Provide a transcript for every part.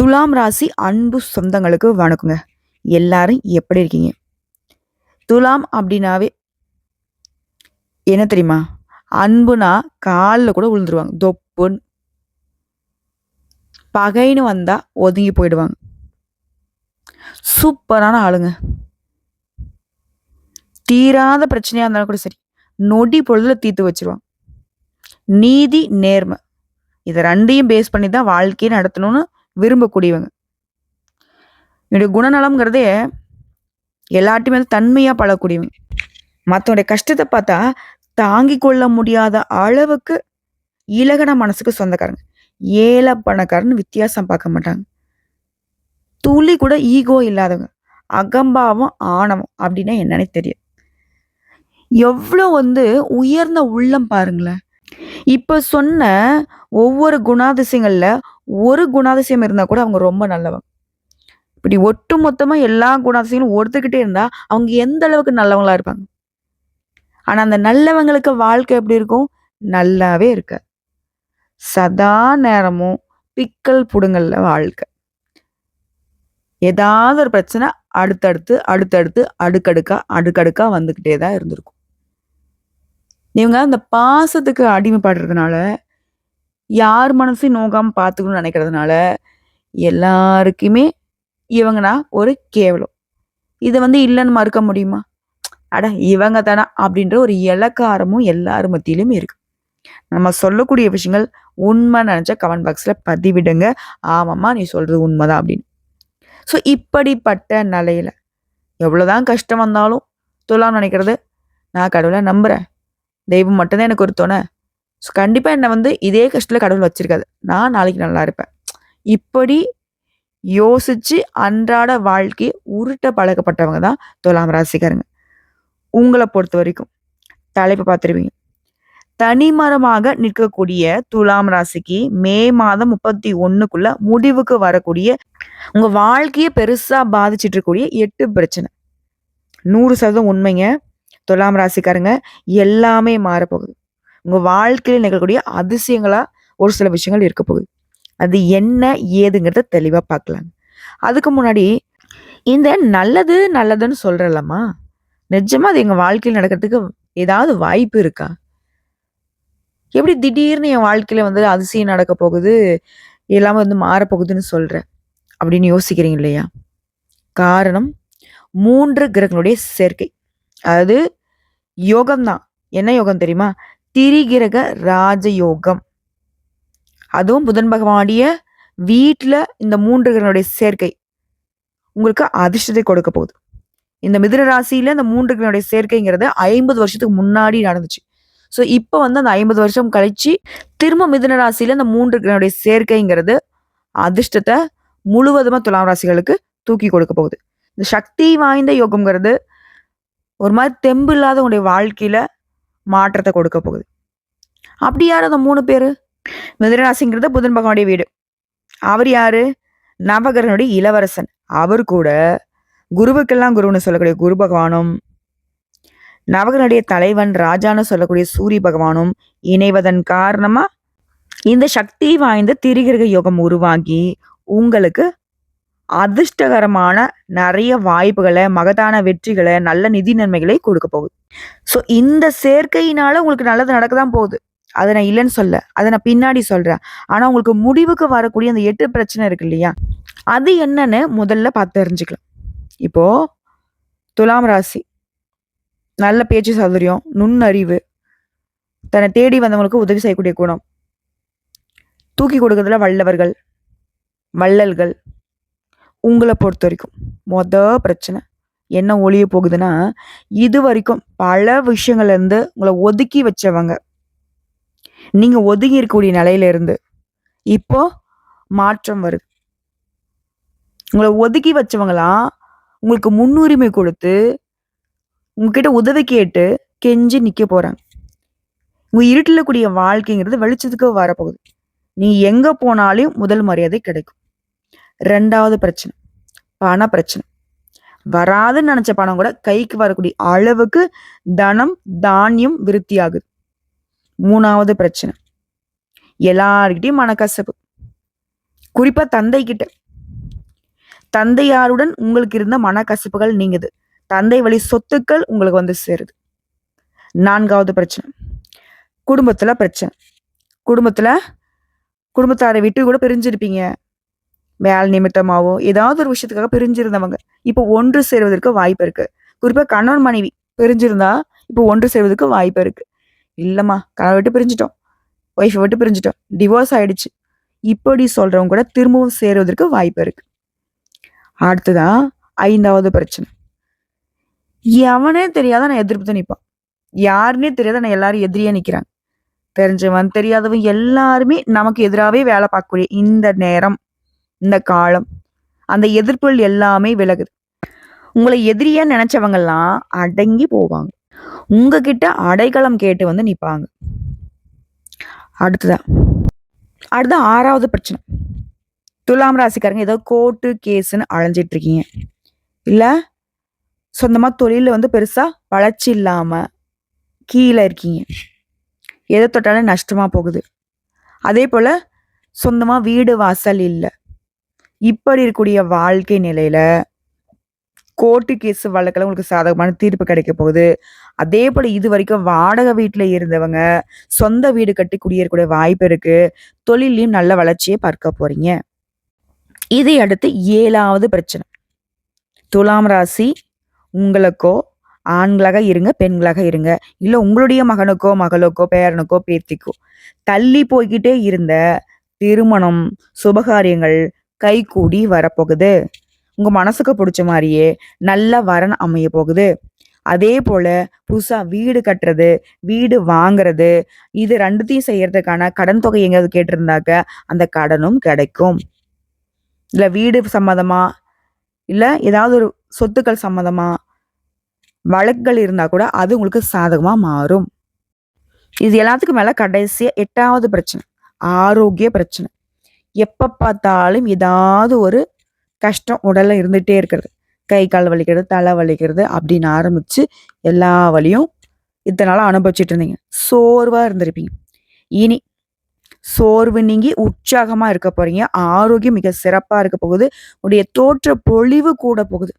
துலாம் ராசி அன்பு சொந்தங்களுக்கு வணக்கங்க. எல்லாரும் எப்படி இருக்கீங்க? துலாம் அப்படின்னாவே என்ன தெரியுமா? அன்புனா கால்ல கூட விழுந்துருவாங்க. தொப்புன்னு. பகைன்னு வந்தா ஒதுங்கி போயிடுவாங்க. சூப்பரான ஆளுங்க. தீராத பிரச்சனையா இருந்தாலும் கூட சரி, நொடி பொழுதுல தீர்த்து வச்சுருவாங்க. நீதி, நேர்மை இத 2யும் பேஸ் பண்ணி தான் வாழ்க்கைய நடத்தணும்னு விரும்பக்கூடியவங்க. என்னுடைய குணநலம்ங்கிறதே எல்லார்ட்டயுமே தன்மையா பழகக்கூடியவங்க. மத்தவங்களுடைய கஷ்டத்த பார்த்தா தாங்கிக் கொள்ள முடியாத அளவுக்கு இலகன மனசுக்கு சொந்தக்காரங்க. ஏழை பணக்காரன்னு வித்தியாசம் பார்க்க மாட்டாங்க. துளி கூட ஈகோ இல்லாதவங்க. அகம்பாவம், ஆணவம் அப்படின்னா என்னன்னே தெரியாது. எவ்ளோ உயர்ந்த உள்ளம் பாருங்களேன். இப்ப சொன்ன ஒவ்வொரு குணாதிசயங்கள்ல ஒரு குணாதிசயம் இருந்தா கூட அவங்க ரொம்ப நல்லவங்க. இப்படி ஒட்டு மொத்தமா எல்லா குணாதிசயங்களும் ஒருத்தர்கிட்டே இருந்தா அவங்க எந்த அளவுக்கு நல்லவங்களா இருப்பாங்க. ஆனா அந்த நல்லவங்களுக்கு வாழ்க்கை எப்படி இருக்கும்? நல்லாவே இருக்காது. சதா நேரமும் பிக்கல் புடுங்கல்ல வாழ்க்கை. ஏதாவது ஒரு பிரச்சனை அடுத்தடுத்து அடுக்கடுக்கா வந்துகிட்டே தான் இருந்திருக்கும். இவங்க அந்த பாசத்துக்கு அடிமைப்படுறதுனால, யார் மனசையும் நோகாம பார்த்துக்கணும்னு நினைக்கிறதுனால, எல்லாருக்குமே இவங்கன்னா ஒரு கேவலம். இத இல்லன்னு மறுக்க முடியுமா? அட இவங்க தானா அப்படின்ற ஒரு இளக்காரமும் எல்லார் மத்தியிலும் இருக்கு. நம்ம சொல்லக்கூடிய விஷயங்கள் உண்மை நினைச்சா கமெண்ட் பாக்ஸ்ல பதிவிடுங்க. ஆமாம்மா நீ சொல்றது உண்மைதான் அப்படின்னு. ஸோ இப்படிப்பட்ட நிலையில எவ்வளவுதான் கஷ்டம் வந்தாலும் துலாம் நினைக்கிறது, நான் கடவுளை நம்புறேன். தெய்வம் மட்டும்தான் எனக்கு ஒரு துணை. ஸோ கண்டிப்பா என்ன இதே கஷ்டத்துல கடவுள் வச்சிருக்காது. நான் நாளைக்கு நல்லா இருப்பேன். இப்படி யோசிச்சு அன்றாட வாழ்க்கையை உருட்ட பழக்கப்பட்டவங்க தான் துலாம் ராசிக்காரங்க. உங்களை பொறுத்த வரைக்கும் தலைப்பு பார்த்துருவீங்க. தனிமரமாக நிற்கக்கூடிய துலாம் ராசிக்கு மே மாதம் 31க்குள்ள முடிவுக்கு வரக்கூடிய உங்க வாழ்க்கையை பெருசா பாதிச்சிட்டு இருக்கக்கூடிய 8 பிரச்சனை 100% உண்மைங்க. துலாம் ராசிக்காரங்க எல்லாமே மாறப்போகுது. உங்க வாழ்க்கையில் நிகழக்கூடிய அதிசயங்களா ஒரு சில விஷயங்கள் இருக்க போகுது. அது என்ன ஏதுங்கிறத தெளிவா பார்க்கலாம். அதுக்கு முன்னாடி இந்த நல்லதுன்னு சொல்றேன்லம்மா, நிஜமா அது எங்க வாழ்க்கையில் நடக்கிறதுக்கு ஏதாவது வாய்ப்பு இருக்கா? எப்படி திடீர்னு என் வாழ்க்கையில அதிசயம் நடக்க போகுது, எல்லாமே மாறப்போகுதுன்னு சொல்றேன் அப்படின்னு யோசிக்கிறீங்க இல்லையா? காரணம் 3 கிரகங்களுடைய சேர்க்கை. அதாவது யோகம் தான். என்ன யோகம் தெரியுமா? திரிகிரக ராஜயோகம். அதுவும் புதன் பகவானுடைய வீட்டுல இந்த 3 கிரகங்களுடைய சேர்க்கை உங்களுக்கு அதிர்ஷ்டத்தை கொடுக்க போகுது. இந்த மிதுன ராசியில இந்த 3 கிரகங்களுடைய சேர்க்கைங்கிறது 50 வருஷத்துக்கு முன்னாடி நடந்துச்சு. ஸோ இப்போ அந்த 50 வருஷம் கழிச்சு திரும்ப மிதுன ராசியில இந்த 3 கிரகங்களுடைய சேர்க்கைங்கிறது அதிர்ஷ்டத்தை முழுவதுமா துலாம் ராசிகளுக்கு தூக்கி கொடுக்க போகுது. இந்த சக்தி வாய்ந்த யோகம்ங்கிறது ஒரு மாதிரி தெம்பு இல்லாத உங்களுடைய வாழ்க்கையில மாற்றத்தை கொடுக்க போகுது. அப்படி யார் அந்த 3 பேரு? மிதுனராசிங்கிறது புதன் பகவானுடைய வீடு. அவர் யாரு? நவகிரகனுடைய இளவரசன். அவர் கூட குருவுக்கெல்லாம் குருன்னு சொல்லக்கூடிய குரு பகவானும், நவகிரகனுடைய தலைவன் ராஜான்னு சொல்லக்கூடிய சூரிய பகவானும் இணைவதன் காரணமா இந்த சக்தி வாய்ந்த திரிகிரக யோகம் உருவாகி உங்களுக்கு அதிர்ஷ்டகரமான நிறைய வாய்ப்புகளை, மகத்தான வெற்றிகளை, நல்ல நிதி நன்மைகளை கொடுக்க போகுது. ஸோ இந்த சேர்க்கையினால உங்களுக்கு நல்லது நடக்க தான் போகுது. அதை நான் இல்லைன்னு சொல்ல, அதை நான் பின்னாடி சொல்றேன். ஆனா உங்களுக்கு முடிவுக்கு வரக்கூடிய அந்த 8 பிரச்சனை இருக்கு இல்லையா? அது என்னன்னு முதல்ல பார்த்து தெரிஞ்சுக்கலாம். இப்போ துலாம் ராசி நல்ல பேச்சு சௌகரியம், நுண்ணறிவு, தன்னை தேடி வந்தவங்களுக்கு உதவி செய்யக்கூடிய குணம், தூக்கி கொடுக்கறதுல வல்லவர்கள், வள்ளல்கள். உங்களை பொறுத்த வரைக்கும் பிரச்சனை என்ன ஒளிய போகுதுன்னா, இது வரைக்கும் பல விஷயங்கள்ல இருந்து உங்களை ஒதுக்கி வச்சவங்க, நீங்க ஒதுங்கி இருக்கக்கூடிய நிலையில இருந்து இப்போ மாற்றம் வருது. உங்களை ஒதுக்கி வச்சவங்களாம் உங்களுக்கு முன்னுரிமை கொடுத்து உங்ககிட்ட உதவி கேட்டு கெஞ்சி நிக்க போறாங்க. உங்க இருட்டில் கூடிய வாழ்க்கைங்கிறது வெளிச்சத்துக்கு வரப்போகுது. நீ எங்க போனாலும் முதல் மரியாதை கிடைக்கும். 2வது பிரச்சனை பண பிரச்சனை. வராதுன்னு நினைச்ச பணம் கூட கைக்கு வரக்கூடிய அளவுக்கு தனம் தானியம் விருத்தி ஆகுது. 3வது பிரச்சனை எல்லார்கிட்டையும் மனக்கசப்பு. குறிப்பா தந்தை கிட்ட தந்தையாருடன் உங்களுக்கு இருந்த மனக்கசப்புகள் நீங்குது. தந்தை வழி சொத்துக்கள் உங்களுக்கு வந்து சேருது. 4வது பிரச்சனை. குடும்பத்துல பிரச்சனை. குடும்பத்துல குடும்பத்தாரை விட்டு கூட பிரிஞ்சிருப்பீங்க. வேலை நிமித்தமாவோ, ஏதாவது ஒரு விஷயத்துக்காக பிரிஞ்சிருந்தவங்க, இப்போ ஒன்று சேருவதற்கு வாய்ப்பு இருக்கு. குறிப்பா கணவன், மனைவி பிரிஞ்சிருந்தா, இப்போ ஒன்று சேர்வதற்கு வாய்ப்பு இருக்கு. இல்லம்மா, கணவன் விட்டு பிரிஞ்சுட்டோம். ஒய்ஃப விட்டு பிரிஞ்சுட்டோம். டிவோர்ஸ் ஆயிடுச்சு. இப்படி சொல்றவங்க கூட திரும்பவும் சேருவதற்கு வாய்ப்பு இருக்கு. அடுத்ததா 5வது பிரச்சனை. எவனே தெரியாத நான் எதிர்ப்பு தான் நிப்பான். யாருன்னே தெரியாத நான் எல்லாரும் எதிரியா நிக்கிறாங்க. தெரிஞ்சவன், தெரியாதவன் எல்லாருமே நமக்கு எதிராவே வேலை பார்க்கக்கூடிய இந்த நேரம், இந்த காலம், அந்த எதிர்ப்புகள் எல்லாமே விலகுது. உங்களை எதிரியா நினைச்சவங்கெல்லாம் அடங்கி போவாங்க. உங்ககிட்ட அடைக்கலம் கேட்டு வந்து நிப்பாங்க. அடுத்ததா 6வது பிரச்சனை. துலாம் ராசிக்காரங்க ஏதோ கோர்ட்டு கேஸ்ன்னு அலைஞ்சிட்டு இருக்கீங்க. இல்ல சொந்தமா தொழில வந்து பெருசா வளர்ச்சி இல்லாம கீழே இருக்கீங்க. எதை தொட்டாலும் நஷ்டமா போகுது. அதே போல சொந்தமா வீடு வாசல் இல்லை. இப்படி இருக்கக்கூடிய வாழ்க்கை நிலையில கோர்ட்டு கேஸ் வழக்கில் உங்களுக்கு சாதகமான தீர்ப்பு கிடைக்க போகுது. அதே போல இது வரைக்கும் வாடகை வீட்டுல இருந்தவங்க சொந்த வீடு கட்டி குடியேறக்கூடிய வாய்ப்பு இருக்கு. தொழிலையும் நல்ல வளர்ச்சியை பார்க்க போறீங்க. இதை அடுத்து 7வது பிரச்சனை. துலாம் ராசி உங்களுக்கோ ஆண்களாக இருங்க, பெண்களாக இருங்க, இல்ல உங்களுடைய மகனுக்கோ மகளுக்கோ பேரனுக்கோ பேத்திக்கோ தள்ளி போய்கிட்டே இருந்த திருமணம் சுபகாரியங்கள் கைகூடி வரப்போகுது. உங்க மனசுக்கு பிடிச்ச மாதிரியே நல்ல வரன் அமைய போகுது. அதே போல புதுசா வீடு கட்டுறது, வீடு வாங்குறது, இது 2த்தையும் செய்யறதுக்கான கடன் தொகை எங்கேயாவது கேட்டிருந்தாக்க அந்த கடனும் கிடைக்கும். இல்ல வீடு சம்மந்தமா, இல்ல ஏதாவது ஒரு சொத்துக்கள் சம்மந்தமா வழக்குகள் இருந்தா கூட அது உங்களுக்கு சாதகமா மாறும். இது எல்லாத்துக்கும் மேல கடைசியா 8வது பிரச்சனை. ஆரோக்கிய பிரச்சனை. எப்ப பார்த்தாலும் ஏதாவது ஒரு கஷ்டம் உடல்ல இருந்துட்டே இருக்கிறது. கை கால் வலிக்கிறது, தலை வலிக்கிறது அப்படின்னு ஆரம்பிச்சு எல்லா வலியும் இத்தனை நாளா அனுபவிச்சுட்டு இருந்தீங்க. சோர்வா இருந்திருப்பீங்க. இனி சோர்வு நீங்கி உற்சாகமா இருக்க போறீங்க. ஆரோக்கியம் மிக சிறப்பா இருக்க போகுது. உடைய தோற்ற பொழிவு கூட போகுது.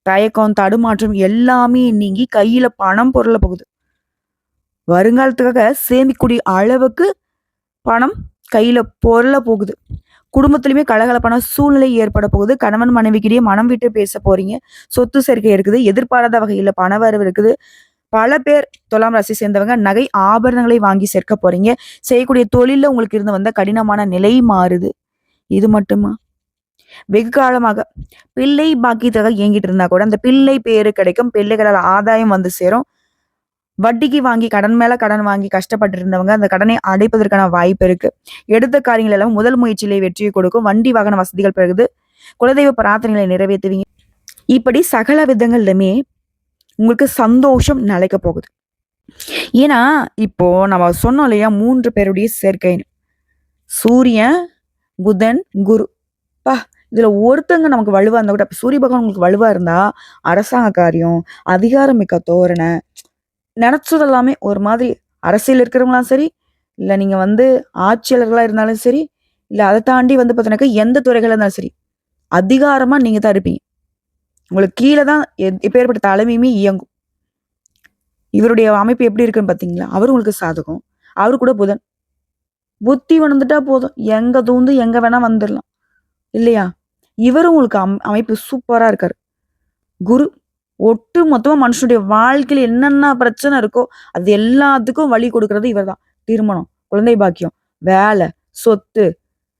தயக்கம் தடுமாற்றம் எல்லாமே நீங்கி கையில பணம் பொருள போகுது. வருங்காலத்துக்காக சேமிக்கூடிய அளவுக்கு பணம் கையில பொருள போகுது. குடும்பத்திலுமே கலகலப்பான சூழ்நிலை ஏற்பட போகுது. கணவன் மனைவிக்கிடையே மனம் விட்டு பேச போறீங்க. சொத்து சேர்க்கை இருக்குது. எதிர்பாராத வகையில பணவரவு இருக்குது. பல பேர் துலாம் ராசி சேர்ந்தவங்க நகை ஆபரணங்களை வாங்கி சேர்க்க போறீங்க. செய்யக்கூடிய தொழில உங்களுக்கு இருந்து வந்த கடினமான நிலை மாறுது. இது மட்டுமா? வெகு காலமாக பிள்ளை பாக்கியத்துக்காக இயங்கிட்டு இருந்தா கூட அந்த பிள்ளை பேரு கிடைக்கும். பிள்ளைகளால் ஆதாயம் வந்து சேரும். வட்டிக்கு வாங்கி கடன் மேல கடன் வாங்கி கஷ்டப்பட்டு இருந்தவங்க அந்த கடனை அடைப்பதற்கான வாய்ப்பு இருக்கு. எடுத்த காரியங்கள் எல்லாம் முதல் முயற்சியிலே வெற்றியை கொடுக்கும். வண்டி வாகன வசதிகள் பிறகுது. குலதெய்வ பிரார்த்தனைகளை நிறைவேற்றுவீங்க. இப்படி சகல விதங்கள்லுமே உங்களுக்கு சந்தோஷம் நிலைக்க போகுது. ஏன்னா இப்போ நம்ம சொன்னோம் இல்லையா 3 பேருடைய சேர்க்கைன்னு. சூரியன், புதன், குரு. பா இதுல ஒருத்தங்க நமக்கு வலுவா இருந்தா கூட சூரிய பகவான் உங்களுக்கு வலுவா இருந்தா அரசாங்க காரியம், அதிகாரம் மிக்க தோரணை, நினைச்சது எல்லாமே ஒரு மாதிரி அரசியல் இருக்கிறவங்களாம் சரி, இல்ல நீங்க வந்து ஆட்சியாளர்களா இருந்தாலும் சரி, இல்ல அதை தாண்டி வந்து பார்த்தீங்கன்னாக்கா எந்த துறைகளா இருந்தாலும் சரி, அதிகாரமா நீங்க தான் இருப்பீங்க. உங்களுக்கு கீழே தான் எப்பேற்பட்ட தலைமையுமே இயங்கும். இவருடைய அமைப்பு எப்படி இருக்குன்னு பார்த்தீங்களா? அவரு உங்களுக்கு சாதகம். அவரு கூட புதன். புத்தி வந்துட்டா போதும். எங்க தூந்து எங்க வேணா வந்துடலாம். இல்லையா? இவரும் உங்களுக்கு அமைப்பு சூப்பரா இருக்காரு. குரு ஒட்டு மொத்தமா மனுஷனுடைய வாழ்க்கையில என்னென்ன பிரச்சனை இருக்கோ அது எல்லாத்துக்கும் வழி கொடுக்கறது இவர்தான். திருமணம், குழந்தை பாக்கியம், வேலை, சொத்து,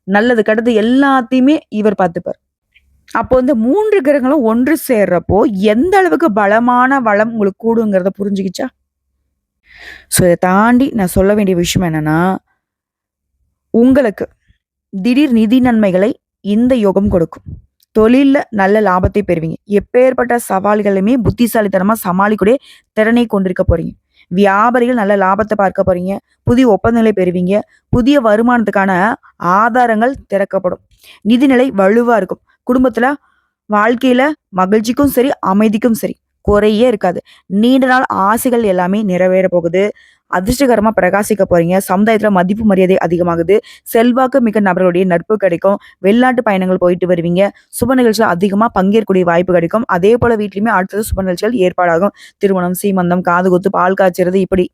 நல்லது கெட்டது எல்லாத்தையுமே இவர் பார்த்துப்பார். அப்போ இந்த 3 கிரகங்களும் ஒன்று சேர்றப்போ எந்த அளவுக்கு பலமான வளம் உங்களுக்கு கூடுங்கிறத புரிஞ்சுக்கிச்சா? ஸோ இதை தாண்டி நான் சொல்ல வேண்டிய விஷயம் என்னன்னா, உங்களுக்கு திடீர் நிதி நன்மைகளை இந்த யோகம் கொடுக்கும். தொழில்ல நல்ல லாபத்தை பெறுவீங்க. எப்பேற்பட்ட சவால்களுமே புத்திசாலித்தனமா சமாளிக்கூடிய திறனை கொண்டிருக்க போறீங்க. வியாபாரிகள் நல்ல லாபத்தை பார்க்க போறீங்க. புதிய ஒப்பந்தங்களை பெறுவீங்க. புதிய வருமானத்துக்கான ஆதாரங்கள் திறக்கப்படும். நிதிநிலை வலுவா இருக்கும். குடும்பத்துல வாழ்க்கையில மகிழ்ச்சிக்கும் சரி அமைதிக்கும் சரி குறையே இருக்காது. நீண்ட நாள் ஆசைகள் எல்லாமே நிறைவேற போகுது. அதிர்ஷ்டகரமா பிரகாசிக்க போறீங்க. சமுதாயத்துல மதிப்பு மரியாதை அதிகமாகுது. செல்வாக்கு மிக்க நபர்களுடைய நட்பு கிடைக்கும். வெளிநாட்டு பயணங்கள் போயிட்டு வருவீங்க. சுப நிகழ்ச்சிகள் அதிகமா பங்கேற்கக்கூடிய வாய்ப்பு கிடைக்கும். அதே போல வீட்லயுமே அடுத்தது சுப நிகழ்ச்சிகள் ஏற்பாடாகும். திருமணம், சீமந்தம், காதுகுத்து, பால் காய்ச்சறது இப்படி.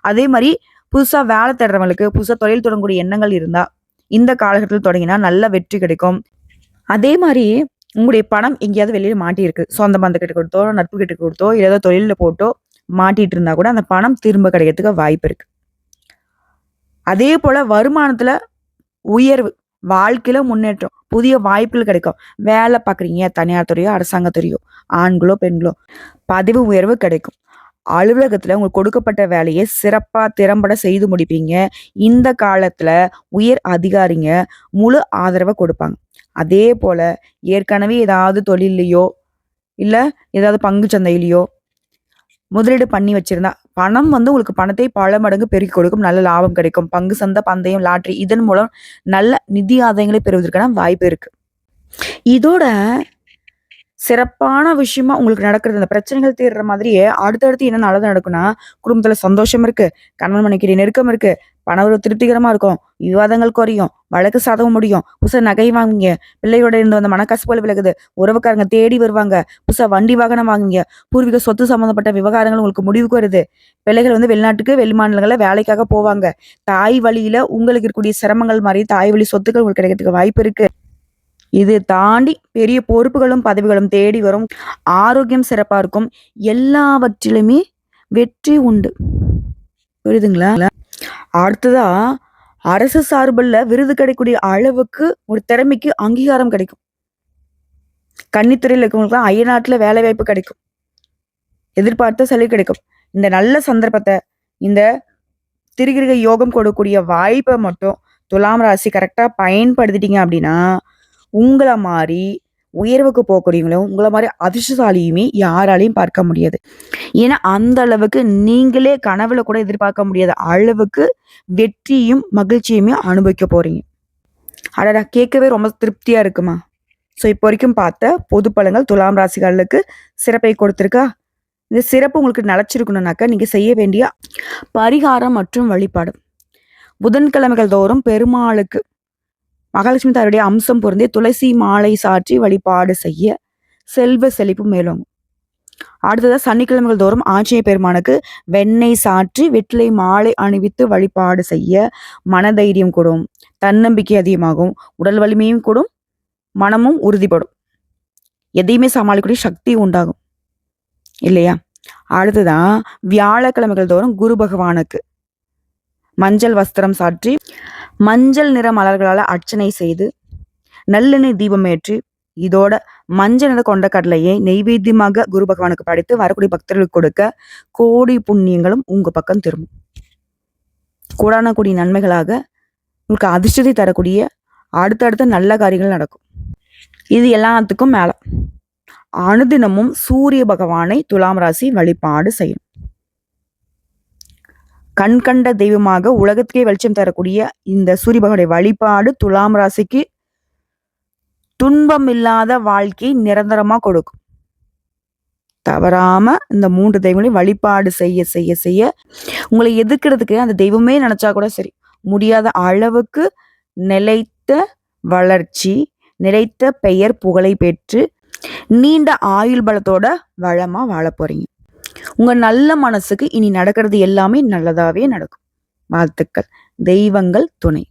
அதே மாரி புதுசா வேலை தேடுறவங்களுக்கு, புதுசா தொழில் தொடங்கக்கூடிய எண்ணங்கள் இருந்தா, இந்த காலகட்டத்துல தொடங்கினா நல்ல வெற்றி கிடைக்கும். அதே மாரி உங்களுடைய பணம் எங்கேயாவது வெளியில மாட்டியிருக்கு. சொந்த பந்தக்கிட்ட கொடுத்தோ, நட்பு கிட்ட கொடுத்தோ, இல்ல ஏதோ தொழில்ல போட்டோ மாட்டிட்டு இருந்தா கூட அந்த பணம் திரும்ப கிடைக்கிறதுக்கு வாய்ப்பு இருக்கு. அதே போல வருமானத்துல உயர்வு, வாழ்க்கையில முன்னேற்றம், புதிய வாய்ப்புகள் கிடைக்கும். வேலை பார்க்குறீங்க, தனியார் துறையோ, அரசாங்க துறையோ, ஆண்களோ, பெண்களோ, பதவி உயர்வு கிடைக்கும். அலுவலகத்துல உங்களுக்கு கொடுக்கப்பட்ட வேலையை சிறப்பா திறம்பட செய்து முடிப்பீங்க. இந்த காலத்துல உயர் அதிகாரிங்க முழு ஆதரவை கொடுப்பாங்க. அதே போல ஏற்கனவே ஏதாவது தொழில்லயோ, இல்ல ஏதாவது பங்குச் சந்தையிலயோ முதலீடு பண்ணி வச்சிருந்தா, பணம் உங்களுக்கு பணத்தை பல மடங்கு பெருக்கிக் கொடுக்கும். நல்ல லாபம் கிடைக்கும். பங்கு சந்தை, பந்தயம், லாட்டரி இதன் மூலம் நல்ல நிதி ஆதாயங்களை பெறுவதற்கான வாய்ப்பு இருக்கு. இதோட சிறப்பான விஷயமா உங்களுக்கு நடக்கிறது, அந்த பிரச்சனைகள் தீர்ற மாதிரியே அடுத்தடுத்து என்ன நல்லது நடக்கும்னா, குடும்பத்துல சந்தோஷம் இருக்கு, கணவன் மனைவிக்கிடையே நெருக்கம் இருக்கு, பணவரவு திருப்திகரமா இருக்கும், விவாதங்கள் குறையும், வழக்கு சாதகம் முடியும், புதுசா நகை வாங்குவீங்க, பிள்ளையோட இருந்து வந்த மனக்கசப்புகள் விலகுது, உறவுக்காரங்க தேடி வருவாங்க, புதுசா வண்டி வாகனம் வாங்குவீங்க, பூர்வீக சொத்து சம்பந்தப்பட்ட விவகாரங்கள் உங்களுக்கு முடிவுக்கு வருது, பிள்ளைகள் வெளிநாட்டுக்கு வெளி மாநிலங்கள்ல வேலைக்காக போவாங்க, தாய் வழியில உங்களுக்கு இருக்கக்கூடிய சிரமங்கள் மாதிரி தாய் வழி சொத்துக்கள் உங்களுக்கு கிடைக்கிறதுக்கு வாய்ப்பு இருக்கு. இது தாண்டி பெரிய பொறுப்புகளும் பதவிகளும் தேடி வரும். ஆரோக்கியம் சிறப்பா இருக்கும். எல்லாவற்றிலுமே வெற்றி உண்டு. புரியுதுங்களா? அடுத்ததா அரசு சார்புல விருது கிடைக்கக்கூடிய அளவுக்கு ஒரு திறமைக்கு அங்கீகாரம் கிடைக்கும். கன்னித்துறையில இருக்கவங்களுக்கு அயல்நாட்டுல வேலை வாய்ப்பு கிடைக்கும். எதிர்பார்த்த சலுகை கிடைக்கும். இந்த நல்ல சந்தர்ப்பத்தை, இந்த திருகிருக யோகம் கொடுக்கக்கூடிய வாய்ப்பை மட்டும் துலாம் ராசி கரெக்டா பயன்படுத்திட்டீங்க அப்படின்னா, உங்கள மாரி உயர்வுக்கு போகக்கூடியவங்களும், உங்கள மாரி அதிர்ஷ்டசாலியுமே யாராலையும் பார்க்க முடியாது. ஏன்னா, அந்த அளவுக்கு நீங்களே கனவுல கூட எதிர்பார்க்க முடியாத அளவுக்கு வெற்றியும், மகிழ்ச்சியுமே அனுபவிக்க போறீங்க. அடடா! கேட்கவே ரொம்ப திருப்தியா இருக்குமா? ஸோ, இப்போ வரைக்கும் பார்த்த பொது பலன்கள் துலாம் ராசிகளுக்கு சிறப்பை கொடுத்திருக்கா? இந்த சிறப்பு உங்களுக்கு நிலைச்சிருக்கணும்னாக்க, நீங்க செய்ய வேண்டிய பரிகாரம் மற்றும் வழிபாடு. புதன்கிழமைகள் தோறும் பெருமாளுக்கு மகாலட்சுமி தாயுடைய அம்சம் பொருந்திய துளசி மாலை சாற்றி வழிபாடு செய்ய செல்வ செழிப்பு மேலோங்கும். அடுத்ததா சனிக்கிழமைகள் தோறும் ஆஞ்சநேய பெருமானுக்கு வெண்ணெய் சாற்றி வெற்றிலை மாலை அணிவித்து வழிபாடு செய்ய மனதைரியம் கூடும், தன்னம்பிக்கை அதிகமாகும், உடல் வலிமையும் கூடும், மனமும் உறுதிப்படும், எதையுமே சமாளிக்கக்கூடிய சக்தி உண்டாகும் இல்லையா? அடுத்ததான் வியாழக்கிழமைகள் தோறும் குரு பகவானுக்கு மஞ்சள் வஸ்திரம் சாற்றி மஞ்சள் நிற மலர்களால் அர்ச்சனை செய்து நல்லெண்ணெய் தீபம் ஏற்றி இதோட மஞ்சள் நிற கொண்ட கடலையை நெய்வேத்தியமாக குரு பகவானுக்கு படைத்து வரக்கூடிய பக்தர்களுக்கு கொடுக்க கோடி புண்ணியங்களும் உங்க பக்கம் திரும்பும். கூடான கூடிய நன்மைகளாக உங்களுக்கு அதிர்ஷ்டத்தை தரக்கூடிய அடுத்தடுத்த நல்ல காரியங்கள் நடக்கும். இது எல்லாத்துக்கும் மேல அனுதினமும் சூரிய பகவானை துலாம் ராசி வழிபாடு செய்யும். கண்கண்ட தெய்வமாக உலகத்துக்கே வெளிச்சம் தரக்கூடிய இந்த சூரிய பகவானுடைய வழிபாடு துலாம் ராசிக்கு துன்பம் இல்லாத வாழ்க்கை நிரந்தரமா கொடுக்கும். தவறாம இந்த 3 தெய்வங்களையும் வழிபாடு செய்ய செய்ய செய்ய உங்களை எதிர்க்கிறதுக்கு அந்த தெய்வமே நினைச்சா கூட சரி முடியாத அளவுக்கு நிலைத்த வளர்ச்சி, நிலைத்த பெயர் புகழை பெற்று நீண்ட ஆயுள் பலத்தோட வளமா வாழ போறீங்க. உங்க நல்ல மனசுக்கு இனி நடக்கிறது எல்லாமே நல்லதாவே நடக்கும். வாழ்த்துக்கள். தெய்வங்கள் துணை.